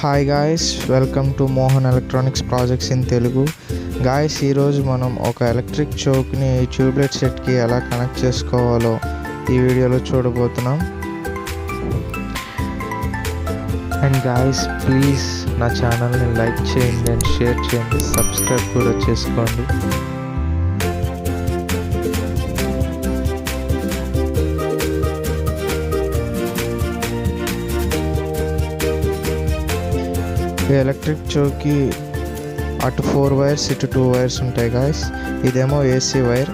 Hi guys, welcome to Mohan electronics projects in Telugu. Guys, ఈరోజు మనం ఒక ఎలక్ట్రిక్ చోక్ని ట్యూబ్లైట్ సెట్కి ఎలా కనెక్ట్ చేసుకోవాలో ఈ వీడియోలో చూడబోతున్నాం. అండ్ గాయస్, ప్లీజ్ నా ఛానల్ని లైక్ చేయండి అండ్ షేర్ చేయండి, సబ్స్క్రైబ్ కూడా చేసుకోండి. ఈ ఎలక్ట్రిక్ చోక్కి అటు 4 వైర్స్ ఇటు 2 వైర్స్ ఉంటాయి గాయస్. ఇదేమో ఏసీ వైర్,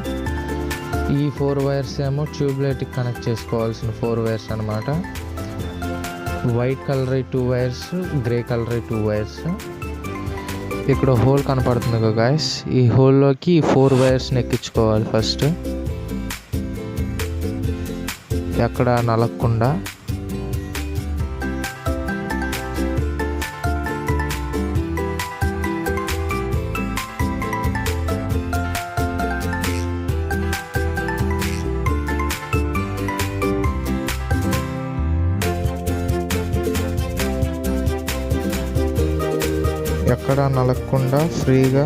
ఈ 4 వైర్స్ ఏమో ట్యూబ్లైట్కి కనెక్ట్ చేసుకోవాల్సిన 4 వైర్స్ అనమాట. White colour 2 wires, grey colour 2 wires. ఇక్కడ హోల్ కనపడుతుంది కదా గాయస్, ఈ హోల్లోకి 4 వైర్స్ని ఎక్కించుకోవాలి ఫస్ట్, ఎక్కడ నలగకుండా. ఎక్కడ నలగకుండా ఫ్రీగా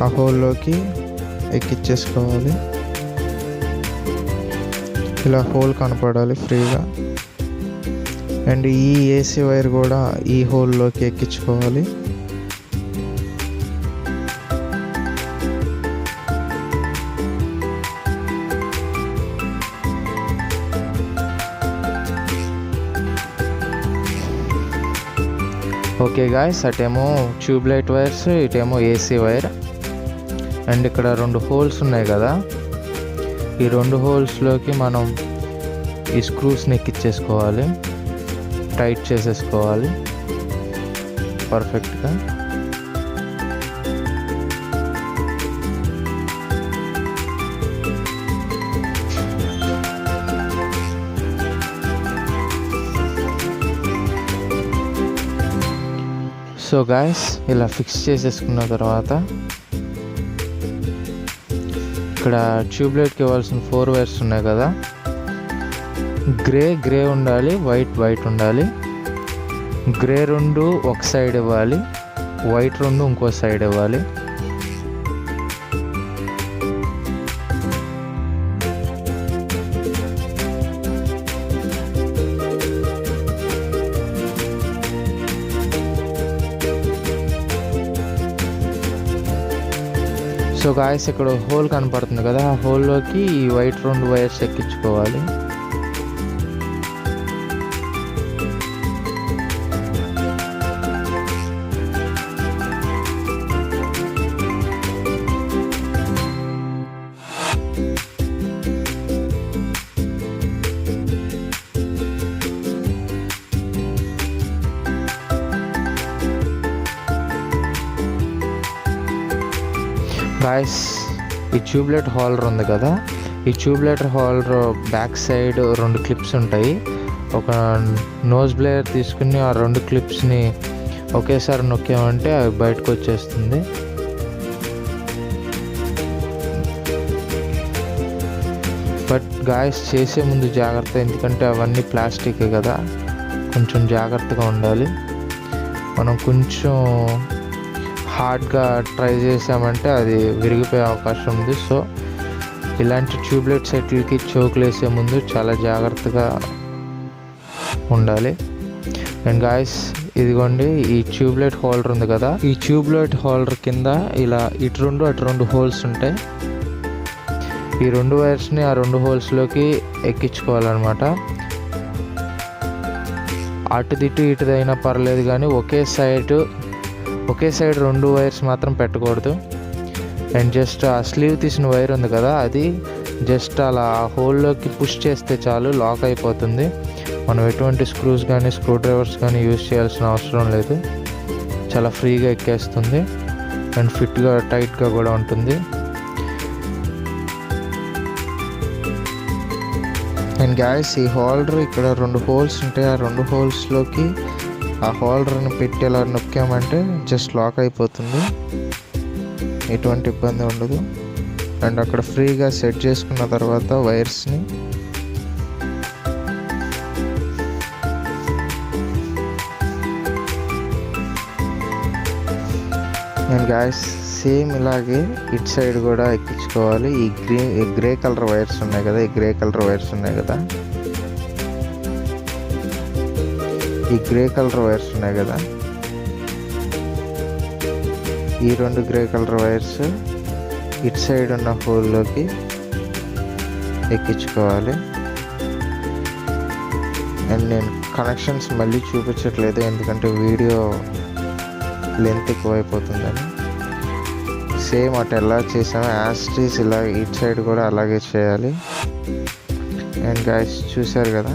ఆ హోల్లోకి ఎక్కించేసుకోవాలి. ఇలా హోల్ కనపడాలి ఫ్రీగా. అండ్ ఈ ఏసీ వైర్ కూడా ఈ హోల్లోకి ఎక్కించుకోవాలి. ఓకే గాయస్, అటేమో ట్యూబ్లైట్ వైర్స్, ఇటేమో ఏసీ వైర్. అండ్ ఇక్కడ 2 హోల్స్ ఉన్నాయి కదా, ఈ 2 హోల్స్లోకి మనం ఈ స్క్రూస్ని ఎక్కించేసుకోవాలి, టైట్ చేసేసుకోవాలి పర్ఫెక్ట్గా. సో గాయస్, ఇలా ఫిక్స్ చేసేసుకున్న తర్వాత ఇక్కడ ట్యూబ్లైట్కి ఇవ్వాల్సిన 4 వైర్స్ ఉన్నాయి కదా, గ్రే ఉండాలి, వైట్ ఉండాలి. గ్రే 2 ఒక సైడ్ ఇవ్వాలి, వైట్ 2 ఇంకో సైడ్ ఇవ్వాలి. సో గాయస్, ఇక్కడ హోల్ కనపడుతుంది కదా, ఆ హోల్లోకి ఈ వైట్ 2 వైర్స్ ఎక్కించుకోవాలి. గాయస్, ఈ ట్యూబ్లైట్ హోల్డర్ ఉంది కదా, ఈ tubelight holder back side 2 clips ఉంటాయి. ఒక నోజ్ బ్లేయర్ తీసుకుని ఆ 2 క్లిప్స్ని ఒకేసారి నొక్కామంటే అవి బయటకు వచ్చేస్తుంది. బట్ గాయస్, చేసే ముందు జాగ్రత్త, ఎందుకంటే అవన్నీ ప్లాస్టిక్ కదా, కొంచెం జాగ్రత్తగా ఉండాలి. మనం కొంచెం హార్డ్గా ట్రై చేసామంటే అది విరిగిపోయే అవకాశం ఉంది. సో ఇలాంటి ట్యూబ్లైట్ సెట్లకి చోకులు వేసే ముందు చాలా జాగ్రత్తగా ఉండాలి. అండ్ గాయస్, ఇదిగోండి ఈ ట్యూబ్లైట్ హోల్డర్ ఉంది కదా, ఈ ట్యూబ్లైట్ హోల్డర్ కింద ఇలా ఇటు 2 అటు 2 హోల్స్ ఉంటాయి. ఈ 2 వైర్స్ని ఆ 2 హోల్స్లోకి ఎక్కించుకోవాలన్నమాట. ఇటుది అయినా పర్లేదు, కానీ ఒకే సైడ్ 2 వైర్స్ మాత్రం పెట్టకూడదు. అండ్ జస్ట్ ఆ స్లీవ్ తీసిన వైర్ ఉంది కదా, అది జస్ట్ అలా హోల్లోకి పుష్ చేస్తే చాలు, లాక్ అయిపోతుంది. మనం ఎటువంటి స్క్రూస్ కానీ స్క్రూ డ్రైవర్స్ కానీ యూజ్ చేయాల్సిన అవసరం లేదు, చాలా ఫ్రీగా ఎక్కేస్తుంది అండ్ ఫిట్గా టైట్గా కూడా ఉంటుంది. అండ్ గాయస్, ఈ హోల్డర్ ఇక్కడ 2 హోల్స్ ఉంటాయి, ఆ 2 హోల్స్లోకి ఆ హోల్డర్ని పెట్టి ఇలా నొక్కామంటే జస్ట్ లాక్ అయిపోతుంది, ఎటువంటి ఇబ్బంది ఉండదు. అండ్ అక్కడ ఫ్రీగా సెట్ చేసుకున్న తర్వాత వైర్స్ని అండ్ గాయస్ సేమ్ ఇలాగే ఇటు సైడ్ కూడా ఎక్కించుకోవాలి. ఈ గ్రే కలర్ వైర్స్ ఉన్నాయి కదా, ఈ గ్రే కలర్ వైర్స్ ఉన్నాయి కదా, ఈ గ్రే కలర్ వైర్స్ ఉన్నాయి కదా, ఈ రెండు గ్రే కలర్ వైర్స్ ఇటు సైడ్ ఉన్న హోల్లోకి ఎక్కించుకోవాలి. అండ్ నేను కనెక్షన్స్ మళ్ళీ చూపించట్లేదు, ఎందుకంటే వీడియో లెంత్ ఎక్కువైపోతుందని. సేమ్ అటు ఎలా చేసామో యాస్టీస్ ఇలా ఇటు సైడ్ కూడా అలాగే చేయాలి. అండ్ గాయస్ చూసారు కదా,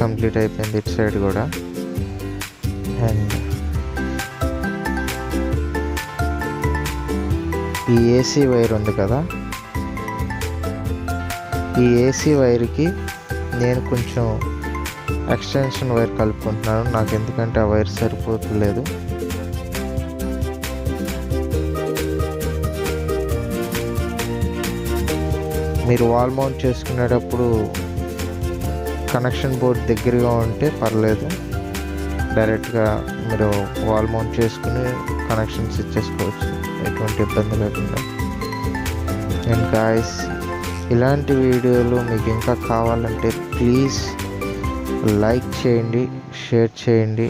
కంప్లీట్ అయిపోయింది ఇటు సైడ్ కూడా. అండ్ ఈ ఏసీ వైర్ ఉంది కదా, ఈ ఏసీ వైర్కి నేను కొంచెం ఎక్స్టెన్షన్ వైర్ కలుపుకుంటున్నాను, నాకు ఎందుకంటే ఆ వైర్ సరిపోతలేదు. మీరు వాల్ మౌంట్ చేసుకునేటప్పుడు కనెక్షన్ బోర్డ్ దగ్గరగా ఉంటే పర్లేదు, డైరెక్ట్గా మీరు వాల్ మౌంట్ చేసుకుని కనెక్షన్స్ ఇచ్చేసుకోవచ్చు ఎటువంటి ఇబ్బంది లేకుండా. అండ్ గాయస్ ఇలాంటి వీడియోలు మీకు ఇంకా కావాలంటే ప్లీజ్ లైక్ చేయండి, షేర్ చేయండి.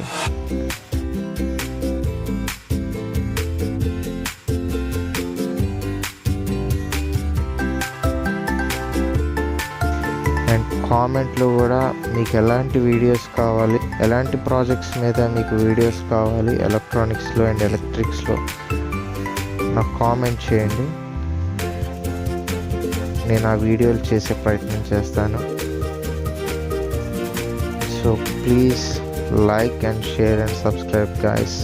అండ్ కామెంట్లో కూడా మీకు ఎలాంటి వీడియోస్ కావాలి, ఎలాంటి ప్రాజెక్ట్స్ మీద మీకు వీడియోస్ కావాలి ఎలక్ట్రానిక్స్లో అండ్ ఎలక్ట్రిక్స్లో నాకు కామెంట్ చేయండి. నేను ఆ వీడియోలు చేసే ప్రయత్నం చేస్తాను. So please like and share and subscribe guys.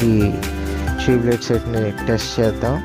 ఈ ట్యూబ్లైట్ సెట్ని టెస్ట్ చేద్దాం.